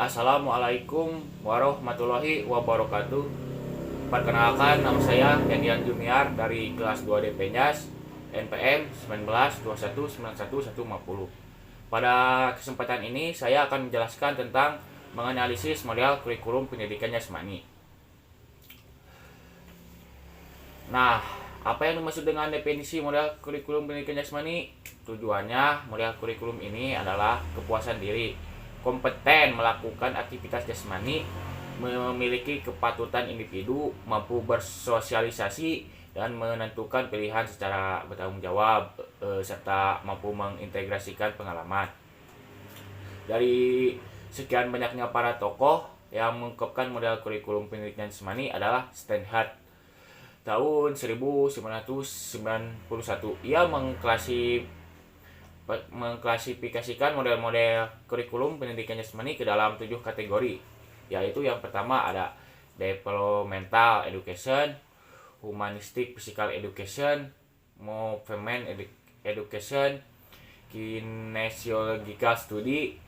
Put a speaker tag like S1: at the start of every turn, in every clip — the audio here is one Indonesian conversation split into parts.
S1: Assalamualaikum warahmatullahi wabarakatuh. Perkenalkan, nama saya Yandian Junior dari kelas 2D Penyas NPM 19219150. Pada kesempatan ini saya akan menjelaskan tentang menganalisis model kurikulum pendidikan jasmani. Nah, apa yang dimaksud dengan definisi model kurikulum pendidikan jasmani? Tujuannya, model kurikulum ini adalah kepuasan diri, kompeten melakukan aktivitas jasmani, memiliki kepatutan individu, mampu bersosialisasi dan menentukan pilihan secara bertanggung jawab, serta mampu mengintegrasikan pengalaman. Dari sekian banyaknya para tokoh yang mengungkapkan model kurikulum pendidikan jasmani adalah Steinhardt tahun 1991. Ia mengklasifikasikan model-model kurikulum pendidikan jasmani ke dalam 7 kategori, yaitu yang pertama ada developmental education, humanistic physical education, movement education, kinesiological study,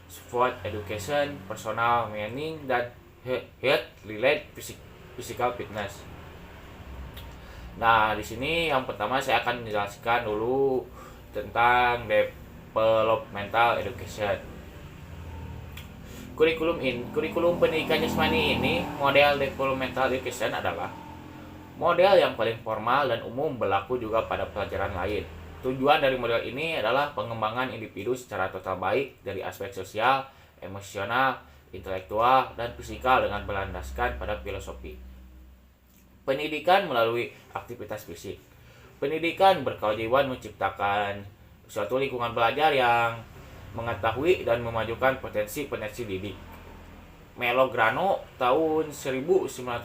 S1: sport education, personal training, dan health related physical fitness. Nah, di sini yang pertama saya akan menjelaskan dulu tentang developmental education. Kurikulum pendidikan jasmani ini, model developmental education adalah model yang paling formal dan umum, berlaku juga pada pelajaran lain. Tujuan dari model ini adalah pengembangan individu secara total, baik dari aspek sosial, emosional, intelektual, dan fisikal, dengan berlandaskan pada filosofi. Pendidikan melalui aktivitas fisik. Pendidikan berkewajiban menciptakan suatu lingkungan belajar yang mengetahui dan memajukan potensi-potensi didik. Melograno tahun 1996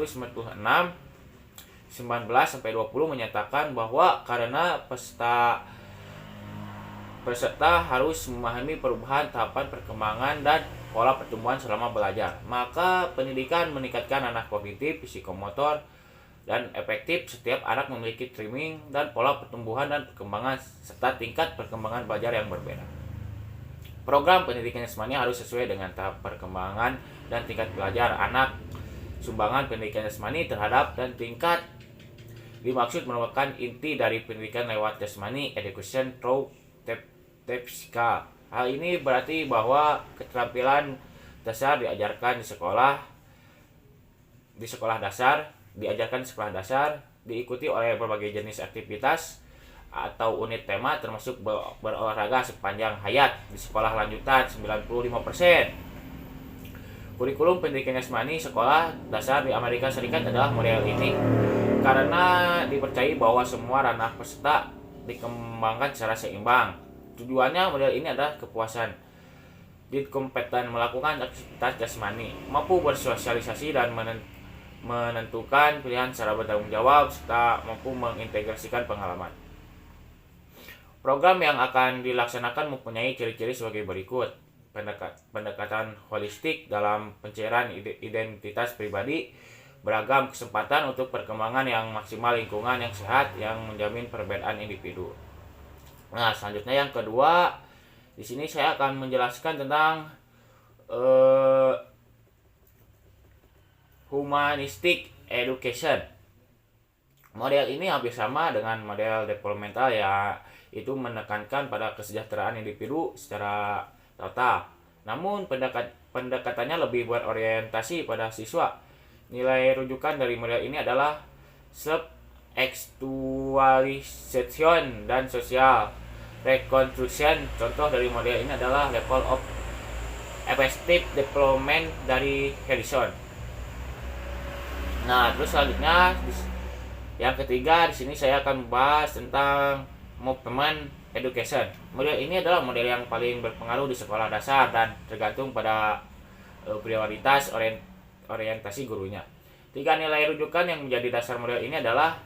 S1: 19-20 menyatakan bahwa karena peserta harus memahami perubahan tahapan perkembangan dan pola pertumbuhan selama belajar, maka pendidikan meningkatkan anak kognitif, psikomotor, dan efektif. Setiap anak memiliki trimming dan pola pertumbuhan dan perkembangan serta tingkat perkembangan belajar yang berbeda. Program pendidikan jasmani harus sesuai dengan tahap perkembangan dan tingkat belajar anak. Sumbangan pendidikan jasmani terhadap dan tingkat dimaksud merupakan inti dari pendidikan lewat jasmani education through TEPSIKA. Hal ini berarti bahwa keterampilan dasar diajarkan di sekolah dasar, diikuti oleh berbagai jenis aktivitas atau unit tema, termasuk berolahraga sepanjang hayat. Di sekolah lanjutan 95%. Kurikulum pendidikan jasmani sekolah dasar di Amerika Serikat adalah model ini karena dipercayai bahwa semua ranah peserta dikembangkan secara seimbang. Tujuannya, model ini adalah kepuasan diri, kompeten melakukan aktivitas jasmani, mampu bersosialisasi dan menentukan pilihan secara bertanggung jawab, serta mampu mengintegrasikan pengalaman. Program yang akan dilaksanakan mempunyai ciri-ciri sebagai berikut. Pendekatan holistik dalam pencairan identitas pribadi, beragam kesempatan untuk perkembangan yang maksimal, lingkungan yang sehat yang menjamin perbedaan individu. Nah, selanjutnya yang kedua, di sini saya akan menjelaskan tentang humanistic education. Model ini hampir sama dengan model developmental, yaitu menekankan pada kesejahteraan individu secara total. Namun pendekatannya lebih berorientasi pada siswa. Nilai rujukan dari model ini adalah self-actualization dan social reconstruction. Contoh dari model ini adalah level of effective development dari Harrison. Nah, terus selanjutnya yang ketiga, di sini saya akan membahas tentang movement education. Model ini adalah model yang paling berpengaruh di sekolah dasar dan tergantung pada prioritas orientasi gurunya. 3 nilai rujukan yang menjadi dasar model ini adalah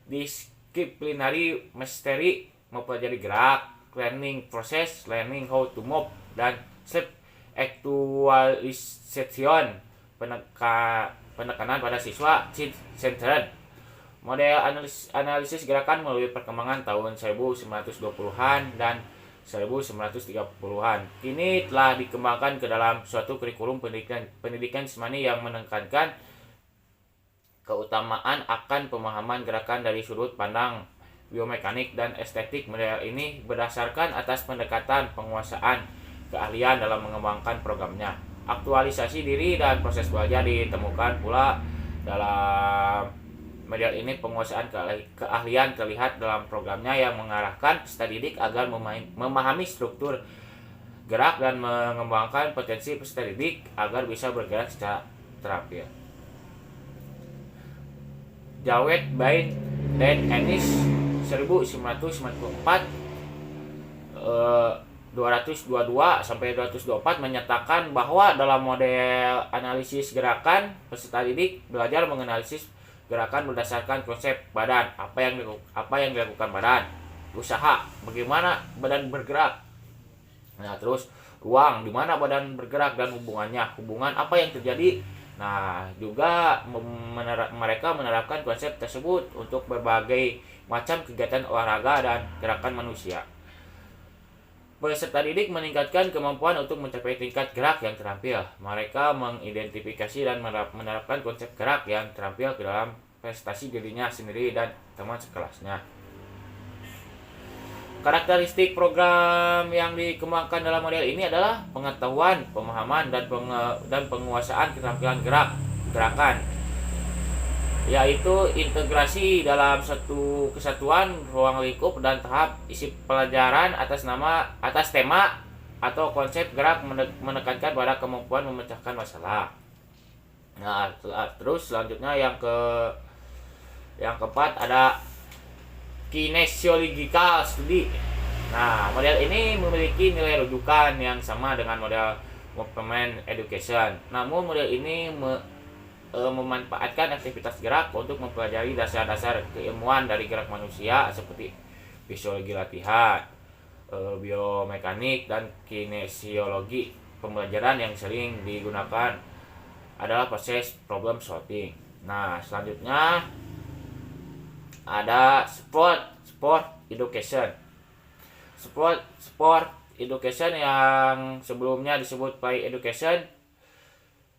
S1: disciplinary mastery, mempelajari gerak, learning process, learning how to move, dan self actualization, penekanan pada siswa, centered. Model analisis gerakan melalui perkembangan tahun 1920-an dan 1930-an. Kini telah dikembangkan ke dalam suatu kurikulum pendidikan jasmani yang menekankan keutamaan akan pemahaman gerakan dari sudut pandang biomekanik dan estetik. Model ini berdasarkan atas pendekatan penguasaan keahlian dalam mengembangkan programnya. Aktualisasi diri dan proses belajar ditemukan pula dalam model ini. Penguasaan keahlian terlihat dalam programnya yang mengarahkan peserta didik agar memahami struktur gerak dan mengembangkan potensi peserta didik agar bisa bergerak secara terampil. Jawed Bain dan Ennis 1994 222 sampai 224 menyatakan bahwa dalam model analisis gerakan, peserta didik belajar menganalisis gerakan berdasarkan konsep badan, apa yang dilakukan badan, usaha, bagaimana badan bergerak. Nah, terus ruang di mana badan bergerak dan hubungan apa yang terjadi. Nah, juga mereka menerapkan konsep tersebut untuk berbagai macam kegiatan olahraga dan gerakan manusia. Peserta didik meningkatkan kemampuan untuk mencapai tingkat gerak yang terampil. Mereka mengidentifikasi dan menerapkan konsep gerak yang terampil ke dalam prestasi dirinya sendiri dan teman sekelasnya. Karakteristik program yang dikembangkan dalam model ini adalah pengetahuan, pemahaman, dan penguasaan keterampilan gerakan, yaitu integrasi dalam satu kesatuan ruang lingkup dan tahap isi pelajaran atas tema atau konsep gerak menekankan pada kemampuan memecahkan masalah. Nah, terus selanjutnya yang keempat ada kinesiological study. Nah, model ini memiliki nilai rujukan yang sama dengan model movement education. Namun model ini memanfaatkan aktivitas gerak untuk mempelajari dasar-dasar keilmuan dari gerak manusia seperti fisiologi latihan, biomekanik, dan kinesiologi. Pembelajaran yang sering digunakan adalah proses problem solving. Nah, selanjutnya ada sport education. Sport education yang sebelumnya disebut play education,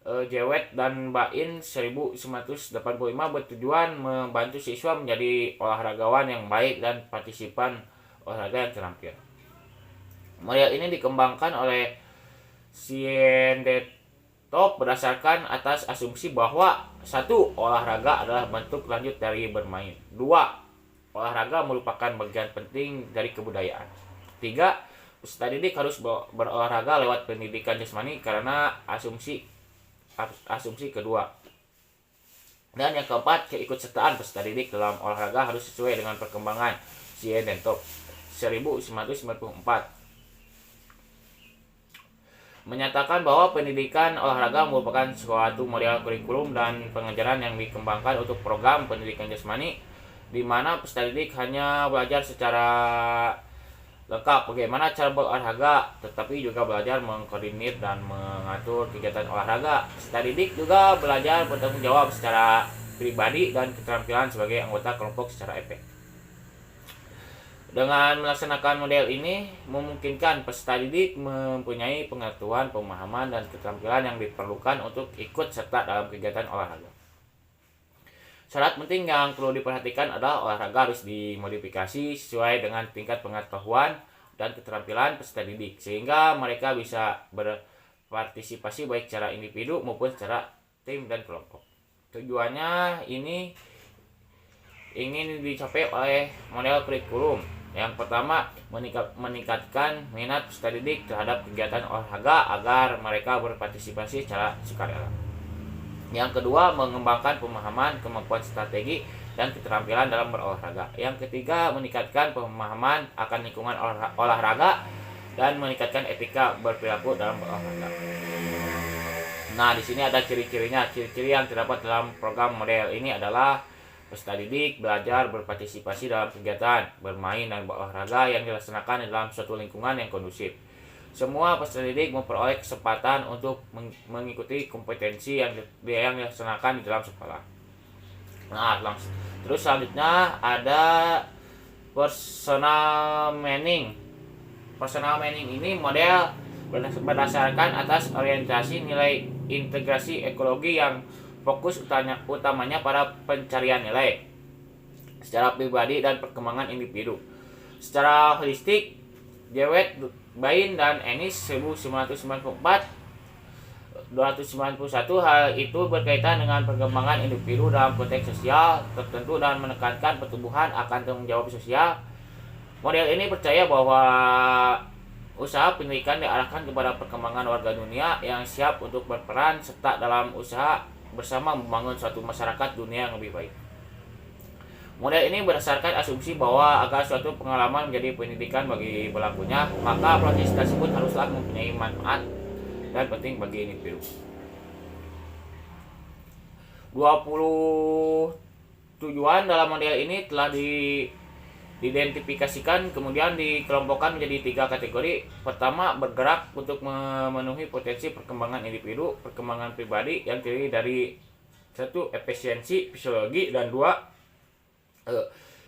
S1: Jewett dan Bain 1985 bertujuan membantu siswa menjadi olahragawan yang baik dan partisipan olahraga yang terampil. Model ini dikembangkan oleh Siendetop berdasarkan atas asumsi bahwa 1. Olahraga adalah bentuk lanjut dari bermain. 2. Olahraga merupakan bagian penting dari kebudayaan. 3. Peserta didik harus berolahraga lewat pendidikan jasmani karena asumsi kedua. Dan yang keempat, keikutsertaan peserta didik dalam olahraga harus sesuai dengan perkembangan Siendetop 1994. Menyatakan bahwa pendidikan olahraga merupakan suatu model kurikulum dan pengajaran yang dikembangkan untuk program pendidikan jasmani, di mana peserta didik hanya belajar secara lengkap bagaimana cara berolahraga, tetapi juga belajar mengkoordinir dan mengatur kegiatan olahraga. Peserta didik juga belajar bertanggung jawab secara pribadi dan keterampilan sebagai anggota kelompok secara efektif. Dengan melaksanakan model ini, memungkinkan peserta didik mempunyai pengetahuan, pemahaman, dan keterampilan yang diperlukan untuk ikut serta dalam kegiatan olahraga. Syarat penting yang perlu diperhatikan adalah olahraga harus dimodifikasi sesuai dengan tingkat pengetahuan dan keterampilan peserta didik, sehingga mereka bisa berpartisipasi baik secara individu maupun secara tim dan kelompok. Tujuannya ini ingin dicapai oleh model kurikulum. Yang pertama, meningkatkan minat peserta didik terhadap kegiatan olahraga agar mereka berpartisipasi secara sukarela. Yang kedua, mengembangkan pemahaman, kemampuan strategi, dan keterampilan dalam berolahraga. Yang ketiga, meningkatkan pemahaman akan lingkungan olahraga dan meningkatkan etika berperilaku dalam berolahraga. Nah, di sini ada ciri-cirinya. Ciri-ciri yang terdapat dalam program model ini adalah peserta didik belajar berpartisipasi dalam kegiatan bermain dan berolahraga yang dilaksanakan dalam suatu lingkungan yang kondusif. Semua peserta didik memperoleh kesempatan untuk mengikuti kompetensi yang dilaksanakan di dalam sekolah. Nah, terus selanjutnya ada personal meaning. Personal meaning ini model berdasarkan atas orientasi nilai integrasi ekologi yang fokus utamanya pada pencarian nilai secara pribadi dan perkembangan individu. Secara holistik, Jewett, Bain, dan Ennis 1994-291 hal itu berkaitan dengan perkembangan individu dalam konteks sosial tertentu dan menekankan pertumbuhan akan tanggung jawab sosial. Model ini percaya bahwa usaha pendidikan diarahkan kepada perkembangan warga dunia yang siap untuk berperan serta dalam usaha bersama membangun suatu masyarakat dunia yang lebih baik. Model ini berdasarkan asumsi bahwa agar suatu pengalaman menjadi pendidikan bagi pelakunya, maka proses tersebut haruslah mempunyai manfaat dan penting bagi individu. 20 tujuan dalam model ini telah diidentifikasikan kemudian dikelompokkan menjadi 3 kategori. Pertama, bergerak untuk memenuhi potensi perkembangan individu, perkembangan pribadi yang terdiri dari 1. Efisiensi fisiologi, dan 2.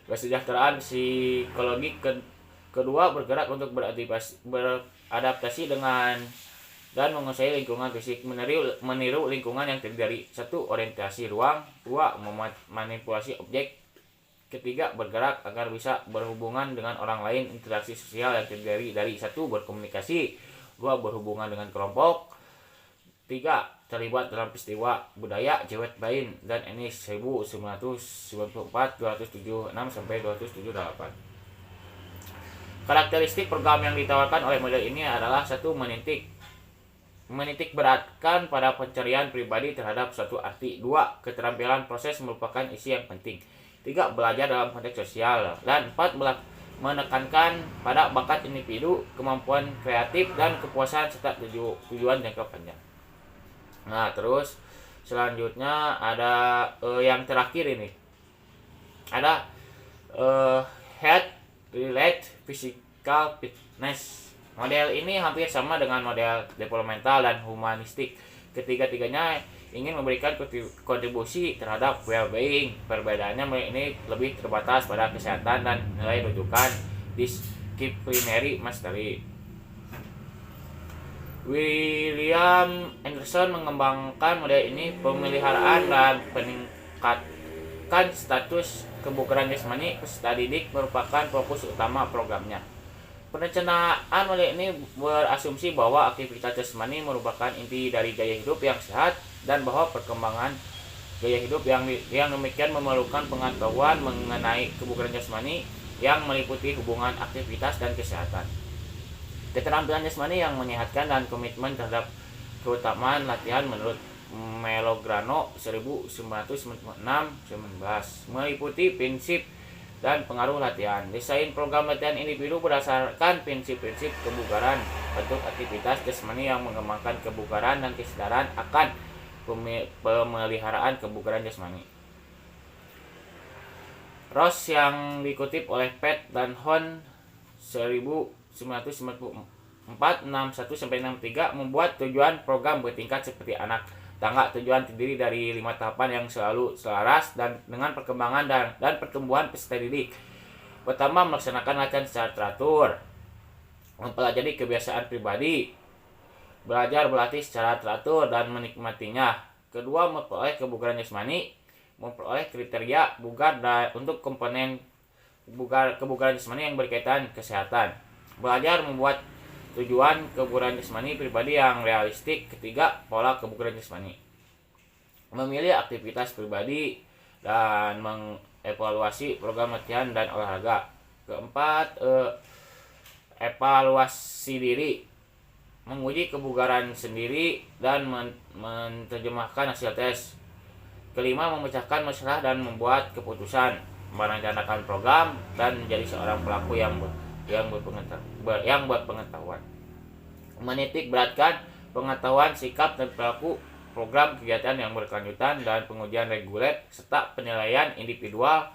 S1: Kesejahteraan psikologi. Kedua, bergerak untuk beradaptasi dengan dan menguasai lingkungan fisik, meniru lingkungan yang terdiri dari 1. Orientasi ruang, 2. Memanipulasi objek. Ketiga, bergerak agar bisa berhubungan dengan orang lain, interaksi sosial yang terdiri dari 1. Berkomunikasi, 2. Berhubungan dengan kelompok, 3. Terlibat dalam peristiwa budaya. Jewett, Bain, dan Ennis 1994-276-278. Karakteristik program yang ditawarkan oleh model ini adalah 1. Menitik beratkan pada pencarian pribadi terhadap suatu arti. 2. Keterampilan proses merupakan isi yang penting. 3. Belajar dalam konteks sosial. Dan 4. Menekankan pada bakat individu, kemampuan kreatif, dan kepuasan serta tujuan jangka panjang. Nah, terus selanjutnya ada yang terakhir ini. Ada health relate physical fitness. Model ini hampir sama dengan model developmental dan humanistik. Ketiga-tiganya ingin memberikan kontribusi terhadap well-being. Perbedaannya ini lebih terbatas pada kesehatan dan nilai rujukan disciplinary mastery. William Anderson mengembangkan model ini pemeliharaan dan peningkatkan status kebugaran jasmani peserta didik merupakan fokus utama programnya. Perencanaan model ini berasumsi bahwa aktivitas jasmani merupakan inti dari gaya hidup yang sehat dan bahwa perkembangan gaya hidup yang demikian memerlukan pengetahuan mengenai kebugaran jasmani yang meliputi hubungan aktivitas dan kesehatan. Keterampilan jasmani yang menyehatkan dan komitmen terhadap keutamaan latihan menurut Melograno 1996-19 meliputi prinsip dan pengaruh latihan. Desain program latihan individu berdasarkan prinsip-prinsip kebugaran, bentuk aktivitas jasmani yang mengembangkan kebugaran dan kesadaran akan pemeliharaan kebugaran jasmani. Ross yang dikutip oleh Pat dan Hon 1994-61-63 membuat tujuan program bertingkat seperti anak tangga. Tujuan terdiri dari 5 tahapan yang selalu selaras dan dengan perkembangan dan pertumbuhan peserta didik. Pertama, melaksanakan latihan secara teratur, mempelajari kebiasaan pribadi, belajar berlatih secara teratur dan menikmatinya. Kedua, memperoleh kebugaran jasmani, memperoleh kriteria bugar dan untuk komponen kebugaran jasmani yang berkaitan kesehatan. Belajar membuat tujuan kebugaran jasmani pribadi yang realistik. Ketiga, pola kebugaran jasmani, memilih aktivitas pribadi dan mengevaluasi program latihan dan olahraga. Keempat, evaluasi diri, menguji kebugaran sendiri dan menerjemahkan hasil tes. Kelima, memecahkan masalah dan membuat keputusan, merencanakan program dan menjadi seorang pelaku yang berpengetahuan. Menitik beratkan pengetahuan, sikap, dan pelaku program kegiatan yang berkelanjutan dan pengujian reguler serta penilaian individual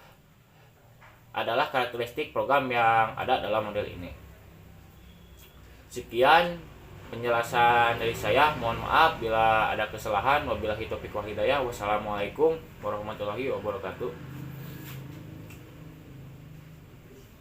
S1: adalah karakteristik program yang ada dalam model ini. Sekian penjelasan dari saya. Mohon maaf bila ada kesalahan. Wabillahi taufiq wal hidayah. Wassalamualaikum warahmatullahi wabarakatuh.